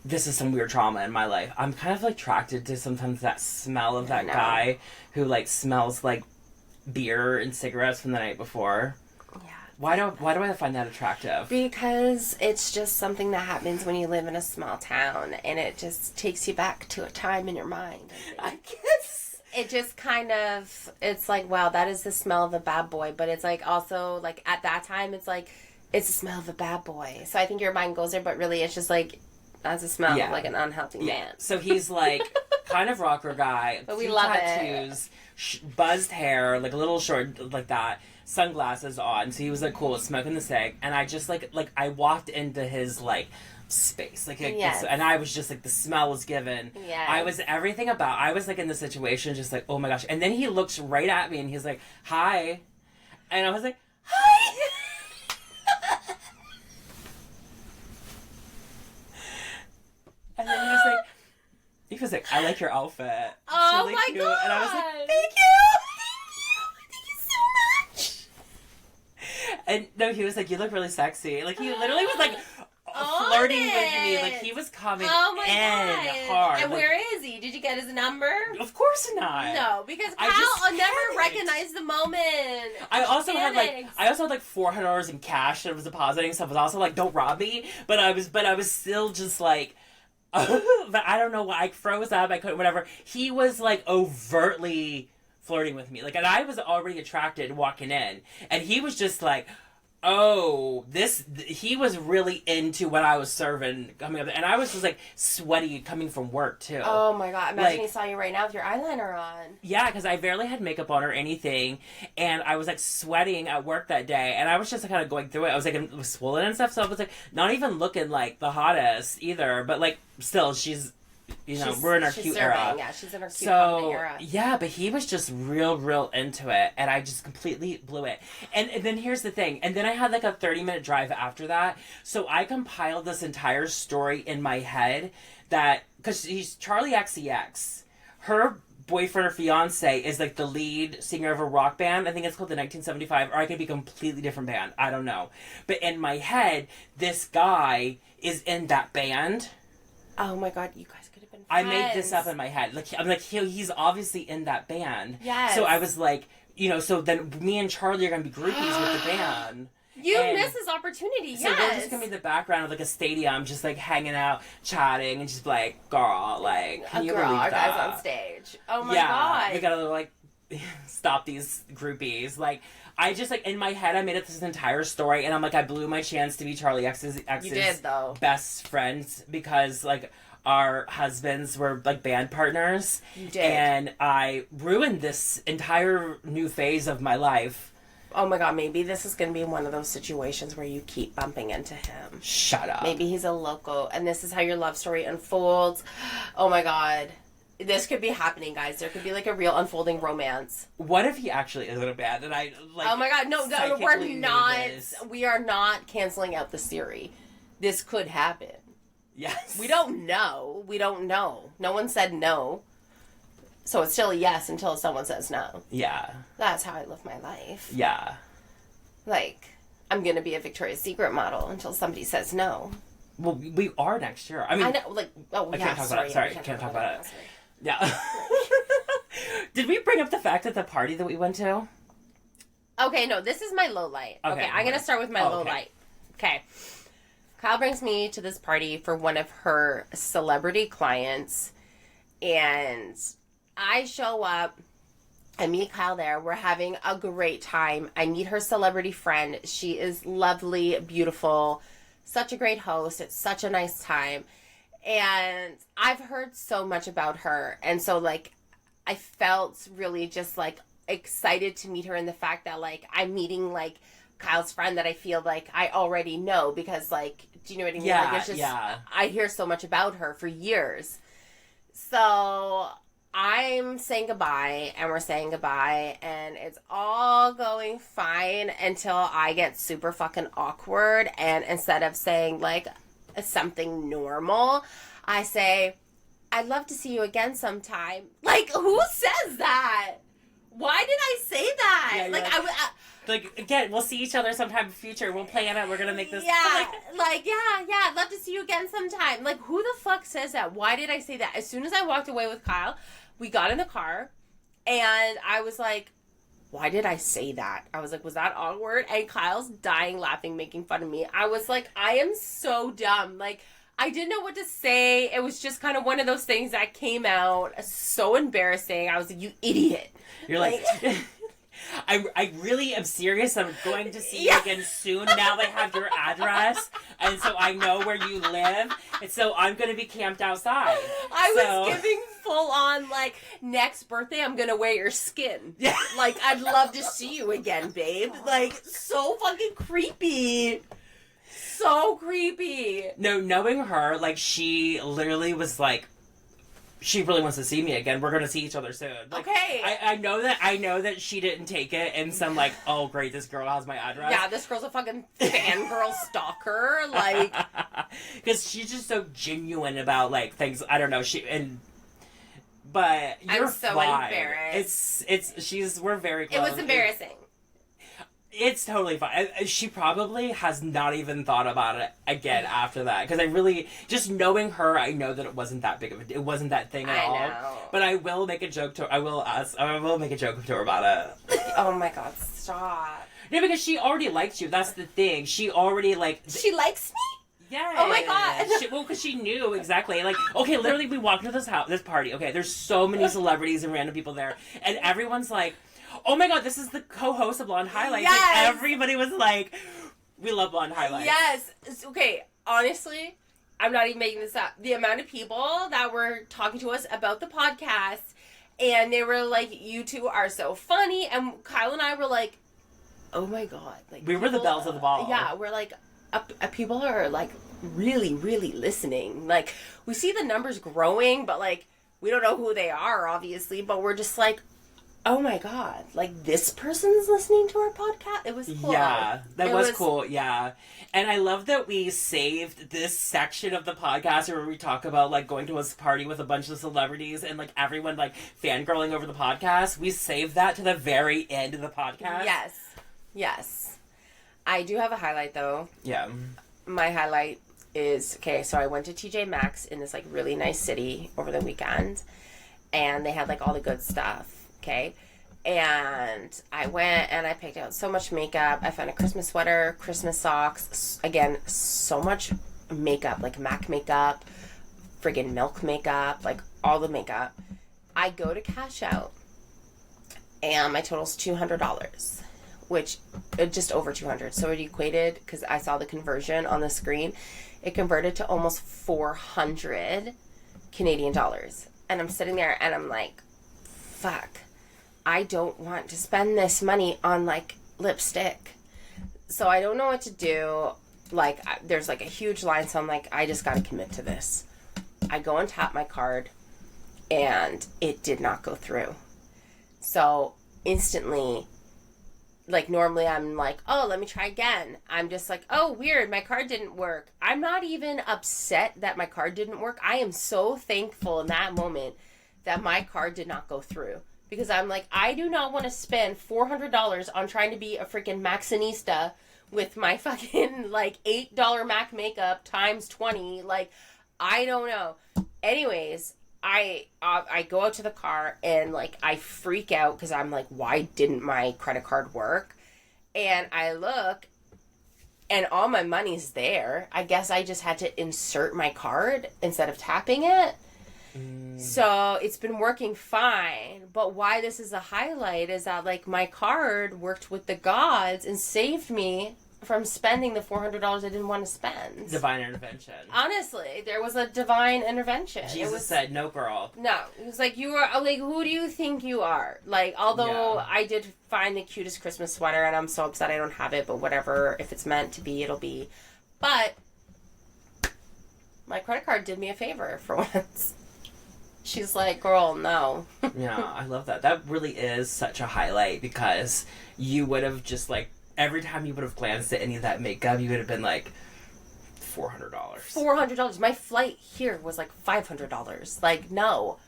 this is some weird trauma in my life. I'm kind of, like, attracted to sometimes that smell of that guy who, like, smells like beer and cigarettes from the night before. Yeah. Why do I find that attractive? Because it's just something that happens when you live in a small town, and it just takes you back to a time in your mind. I guess. It just kind of, it's like, wow, that is the smell of a bad boy. But it's like also, like, at that time, it's like, it's the smell of a bad boy. So I think your mind goes there, but really it's just like, that's a smell of, like, an unhealthy man. So he's, like, kind of rocker guy. But we love tattoos, buzzed hair, like, a little short, like that, sunglasses on. So he was, like, cool, smoking the cig. And I just, like, I walked into his, like, space, like, and I was just like, the smell was given. I was everything about. I was like in the situation, just like, oh my gosh. And then he looks right at me, and he's like, "Hi," and I was like, "Hi." And then he was like, "I like your outfit. It's oh really my cute." God! And I was like, "Thank you, thank you so much." And no, he was like, "You look really sexy." Like, he literally was like, flirting with me. Like, he was coming in hard. And like, where is he? Did you get his number? Of course not. No, because Kyle never recognized the moment. I also had like $400 in cash that I was depositing, so I was also like, don't rob me. But I was still just like, but I don't know why. I froze up. I couldn't, whatever. He was like overtly flirting with me. Like, and I was already attracted walking in, and he was just like, Oh, he was really into what I was serving coming up, and I was just like sweaty coming from work too. Oh my god! Imagine Like, he saw you right now with your eyeliner on. Yeah, because I barely had makeup on or anything, and I was like sweating at work that day, and I was just kind of going through it. I was like, it was swollen and stuff, so I was like not even looking like the hottest either, but like still, she's. We're in our cute era. Yeah, she's in her cute era. Yeah, but he was just real into it, and I just completely blew it. And then here's the thing. And then I had like a 30-minute drive after that. So I compiled this entire story in my head because he's Charlie XCX. Her boyfriend or fiance is like the lead singer of a rock band. I think it's called the 1975, or I could be a completely different band. I don't know. But in my head, this guy is in that band. Oh my god, you guys. I made this up in my head. Like I'm like he's obviously in that band. Yes. So I was like, so then me and Charlie are gonna be groupies with the band. You missed this opportunity. So we're just gonna be in the background of like a stadium, just like hanging out, chatting, and just like, girl, like, can you believe that? Guys on stage. Oh my god. We gotta like stop these groupies. Like I just like in my head I made up this entire story, and I'm like I blew my chance to be Charlie X's you did, though. Best friends because like. Our husbands were like band partners. You did. And I ruined this entire new phase of my life. Oh my god, maybe this is going to be one of those situations where you keep bumping into him. Shut up. Maybe he's a loco, and this is how your love story unfolds. Oh my god. This could be happening, guys. There could be like a real unfolding romance. What if he actually is in a band and I like... Oh my god, no, we're not... We are not canceling out the theory. This could happen. Yes. We don't know. No one said no. So it's still a yes until someone says no. Yeah. That's how I live my life. Yeah. Like, I'm going to be a Victoria's Secret model until somebody says no. Well, we are next year. I mean... I know, like, oh, I yeah, can't talk about it. Sorry, I can't talk about it. Yeah. Did we bring up the fact at the party that we went to? Okay, no, this is my low light. Okay, I'm going to start with my low light. Okay. Kyle brings me to this party for one of her celebrity clients, and I show up. I meet Kyle there. We're having a great time. I meet her celebrity friend. She is lovely, beautiful, such a great host. It's such a nice time. And I've heard so much about her. And so, like, I felt really just, like, excited to meet her, in the fact that, like, I'm meeting, like, Kyle's friend that I feel like I already know, because, like, do you know what I mean? Yeah, like, it's just, yeah. I hear so much about her for years. So I'm saying goodbye, and we're saying goodbye, and it's all going fine until I get super fucking awkward, and instead of saying, like, something normal, I say, I'd love to see you again sometime. Like, who says that? Why did I say that? Yeah, like, like, again, we'll see each other sometime in the future. We'll plan it. We're going to make this... Yeah, I'd love to see you again sometime. Like, who the fuck says that? Why did I say that? As soon as I walked away with Kyle, we got in the car, and I was like, why did I say that? I was like, was that awkward? And Kyle's dying laughing, making fun of me. I was like, I am so dumb. Like, I didn't know what to say. It was just kind of one of those things that came out. So embarrassing. I was like, you idiot. You're like I really am serious. I'm going to see you again soon. Now they have your address, and so I know where you live, and so I'm going to be camped outside. I was giving full on, like, next birthday I'm going to wear your skin. Yeah. Like, I'd love to see you again, babe. Like, so fucking creepy. So creepy. No, knowing her, like, she literally was like, she really wants to see me again. We're going to see each other soon. Like, okay. I know that she didn't take it and some, like, oh, great, this girl has my address. Yeah, this girl's a fucking fangirl stalker. Like, because she's just so genuine about, like, things. I don't know. But you're I'm so fine. embarrassed. We're very close. It was embarrassing. It's totally fine. She probably has not even thought about it again after that. Because I really, just knowing her, I know that it wasn't that big of it wasn't that thing at all. Know. But I will make a joke to her. I will make a joke to her about it. Oh my god, stop. No, because she already likes you. That's the thing. She already, like... She likes me? Yeah. Oh my god. Because she knew exactly. Like, okay, literally, we walked into this party. Okay, there's so many celebrities and random people there. And everyone's like, oh my god, this is the co-host of Blonde Highlights. Yes. Like, everybody was like, We love blonde highlights. Yes. Okay, honestly, I'm not even making this up. The amount of people that were talking to us about the podcast, and they were like, you two are so funny. And Kyle and I were like, oh my God. Like, we were the bells of the ball. Yeah, we're like, people are like really, really listening. Like, we see the numbers growing, but like, we don't know who they are, obviously, but we're just like, oh my God, like this person's listening to our podcast? It was cool. Yeah, that was cool, yeah. And I love that we saved this section of the podcast where we talk about like going to a party with a bunch of celebrities and like everyone like fangirling over the podcast. We saved that to the very end of the podcast. Yes. I do have a highlight though. Yeah. My highlight is, okay, so I went to TJ Maxx in this like really nice city over the weekend, and they had like all the good stuff. Okay, and I went and I picked out so much makeup. I found a Christmas sweater, Christmas socks. Again, so much makeup, like MAC makeup, friggin' Milk makeup, like all the makeup. I go to cash out, and my total's $200, which just over 200. So it equated, because I saw the conversion on the screen, it converted to almost 400 Canadian dollars. And I'm sitting there and I'm like, fuck. I don't want to spend this money on, like, lipstick. So I don't know what to do. Like, there's, like, a huge line, so I'm like, I just gotta commit to this. I go and tap my card, and it did not go through. So, instantly, like, normally I'm like, oh, let me try again. I'm just like, oh, weird, my card didn't work. I'm not even upset that my card didn't work. I am so thankful in that moment that my card did not go through. Because I'm like, I do not want to spend $400 on trying to be a freaking Maxinista with my fucking, like, $8 MAC makeup times 20. Like, I don't know. Anyways, I go out to the car and, like, I freak out because I'm like, why didn't my credit card work? And I look, and all my money's there. I guess I just had to insert my card instead of tapping it. So it's been working fine, but why this is a highlight is that, like, my card worked with the gods and saved me from spending the $400 I didn't want to spend. Divine intervention. Honestly, there was a divine intervention. Jesus said, no, girl. No. It was like, you are, like, who do you think you are? Like, although I did find the cutest Christmas sweater, and I'm so upset I don't have it, but whatever. If it's meant to be, it'll be. But my credit card did me a favor for once. She's like, girl, no. Yeah, I love that. That really is such a highlight, because you would have just, like, every time you would have glanced at any of that makeup, you would have been like, $400. $400. My flight here was like $500. Like, no.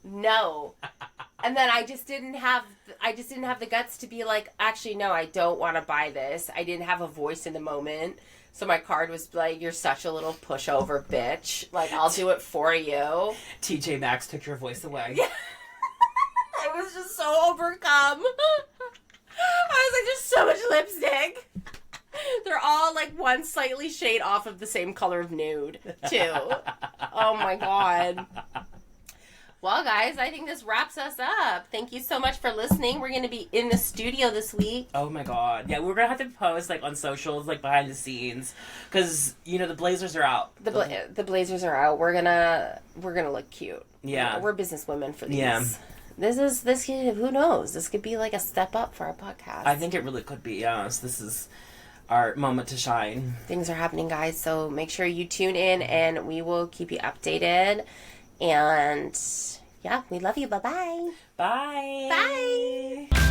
And then I just didn't have the guts to be like, actually, no, I don't want to buy this. I didn't have a voice in the moment. So my card was like, you're such a little pushover bitch. Like, I'll do it for you. TJ Maxx took your voice away. Yeah. I was just so overcome. I was like, there's so much lipstick. They're all like one slightly shade off of the same color of nude, too. Oh my God. Well, guys, I think this wraps us up. Thank you so much for listening. We're going to be in the studio this week. Oh, my God. Yeah, we're going to have to post, like, on socials, like, behind the scenes. Because, you know, the blazers are out. The blazers are out. We're gonna look cute. Yeah. We're businesswomen for these. Yeah. This could, who knows? This could be, like, a step up for our podcast. I think it really could be, yes. This is our moment to shine. Things are happening, guys, so make sure you tune in, and we will keep you updated. And yeah, we love you. Bye-bye. Bye. Bye.